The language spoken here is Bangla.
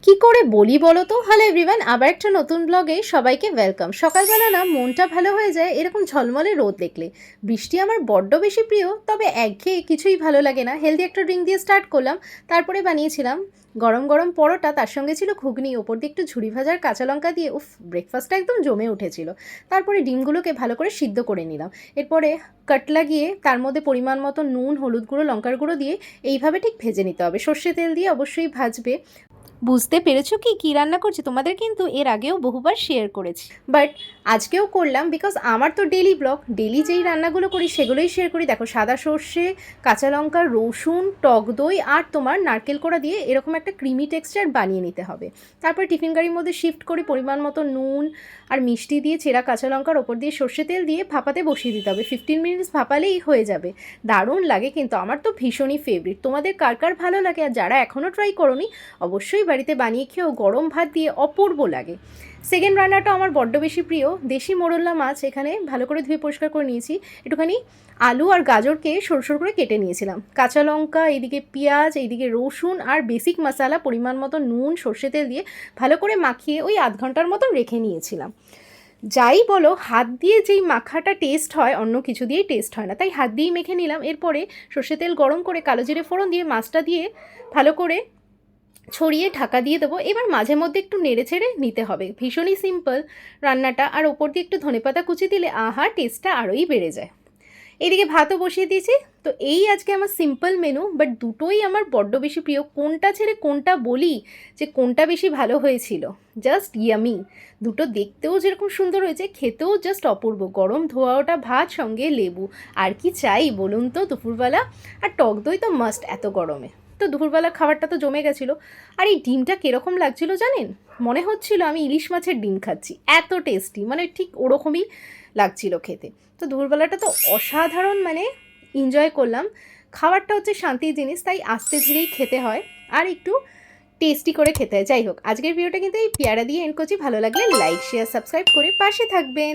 কি করে বলি বলো তো। হ্যালো এভরিওয়ান, আবার একটা নতুন ব্লগে সবাইকে ওয়েলকাম। সকালবেলা না মনটা ভালো হয়ে যায় এরকম ঝলমলে রোদ দেখলে। বৃষ্টি আমার বড্ড বেশি প্রিয়, তবে একঘেয়ে কিছুই ভালো লাগে না। হেলদি একটা ড্রিঙ্ক দিয়ে স্টার্ট করলাম। তারপরে বানিয়েছিলাম গরম গরম পরোটা, তার সঙ্গে ছিল ঘুগনি, ওপর দিয়ে একটু ঝুরি ভাজার কাঁচা লঙ্কা দিয়ে। উফ, ব্রেকফাস্টটা একদম জমে উঠেছিল। তারপরে ডিমগুলোকে ভালো করে সিদ্ধ করে নিলাম। এরপরে কাট লাগিয়ে তার মধ্যে পরিমাণ মতো নুন, হলুদ গুঁড়ো, লঙ্কার গুঁড়ো দিয়ে এইভাবে ঠিক ভেজে নিতে হবে। সর্ষে তেল দিয়ে অবশ্যই ভাজবে। বুঝতে পেরেছো কি কী রান্না করছি? তোমাদের কিন্তু এর আগেও বহুবার শেয়ার করেছি, বাট আজকেও করলাম বিকজ আমার তো ডেলি ব্লগ, ডেলি যেই রান্নাগুলো করি সেগুলোই শেয়ার করি। দেখো, সাদা সর্ষে, কাঁচা লঙ্কা, রসুন, টক দই আর তোমার নারকেল কোড়া দিয়ে এরকম একটা ক্রিমি টেক্সচার বানিয়ে নিতে হবে। তারপর টিফিন গাড়ির মধ্যে শিফট করে পরিমাণ মতো নুন আর মিষ্টি দিয়ে চেরা কাঁচা লঙ্কার ওপর দিয়ে সর্ষে তেল দিয়ে ভাপাতে বসিয়ে দিতে হবে। 15 মিনিটস ভাপালেই হয়ে যাবে। দারুণ লাগে কিন্তু, আমার তো ভীষণই ফেভারিট। তোমাদের কার কার ভালো লাগে? আর যারা এখনও ট্রাই করোনি, অবশ্যই বাড়িতে বানিয়ে খেয়েও, গরম ভাত দিয়ে অপূর্ব লাগে। সেকেন্ড রান্নাটা আমার বড্ড বেশি প্রিয়। দেশি মোরলা মাছ এখানে ভালো করে ধুয়ে পরিষ্কার করে নিয়েছি। একটুখানি আলু আর গাজরকে সরু সরু করে কেটে নিয়েছিলাম। কাঁচা লঙ্কা, এইদিকে পেঁয়াজ, এইদিকে রসুন আর বেসিক মশলা, পরিমাণ মতো নুন, সর্ষে তেল দিয়ে ভালো করে মাখিয়ে ওই আধ ঘন্টার মতন রেখে নিয়েছিলাম। যাই বলো, হাত দিয়ে যেই মাখাটা টেস্ট হয় অন্য কিছু দিয়েই টেস্ট হয় না, তাই হাত দিয়েই মেখে নিলাম। এরপরে সর্ষে তেল গরম করে কালো জিরে ফোড়ন দিয়ে মাছটা দিয়ে ভালো করে ছড়িয়ে ঢাকা দিয়ে দেবো। এবার মাঝে মধ্যে একটু নেড়ে ছেড়ে নিতে হবে। ভীষণই সিম্পল রান্নাটা, আর ওপর দিয়ে একটু ধনেপাতা কুচি দিলে আহা, টেস্টটা আরোই বেড়ে যায়। এদিকে ভাতও বসিয়ে দিয়েছি। তো এই আজকে আমার সিম্পল মেনু, বাট দুটোই আমার বড্ড বেশি প্রিয়। কোনটা ছেড়ে কোনটা বলি যে কোনটা বেশি ভালো হয়েছিল? Just yummy. দুটো দেখতেও যেরকম সুন্দর হয়েছে, খেতেও জাস্ট অপূর্ব। গরম ধোয়া ওটা ভাত, সঙ্গে লেবু, আর কি চাই বলুন তো দুপুরবেলা? আর টক দই তো মাস্ট এত গরমে। তো দুপুরবেলা খাবারটা তো জমে গেছিলো। আর এই ডিমটা কীরকম লাগছিল জানেন? মনে হচ্ছিল আমি ইলিশ মাছের ডিম খাচ্ছি, এত টেস্টি, মানে ঠিক ওরকমই লাগছিল খেতে। তো দুপুরবেলাটা তো অসাধারণ, মানে এনজয় করলাম। খাবারটা হচ্ছে শান্তির জিনিস, তাই আস্তে ধীরেই খেতে হয় আর একটু টেস্টি করে খেতে হয়। যাই হোক, আজকের ভিডিওটা কিন্তু এই পেয়ারা দিয়ে এন্ড করছি। ভালো লাগলে লাইক, শেয়ার, সাবস্ক্রাইব করে পাশে থাকবেন।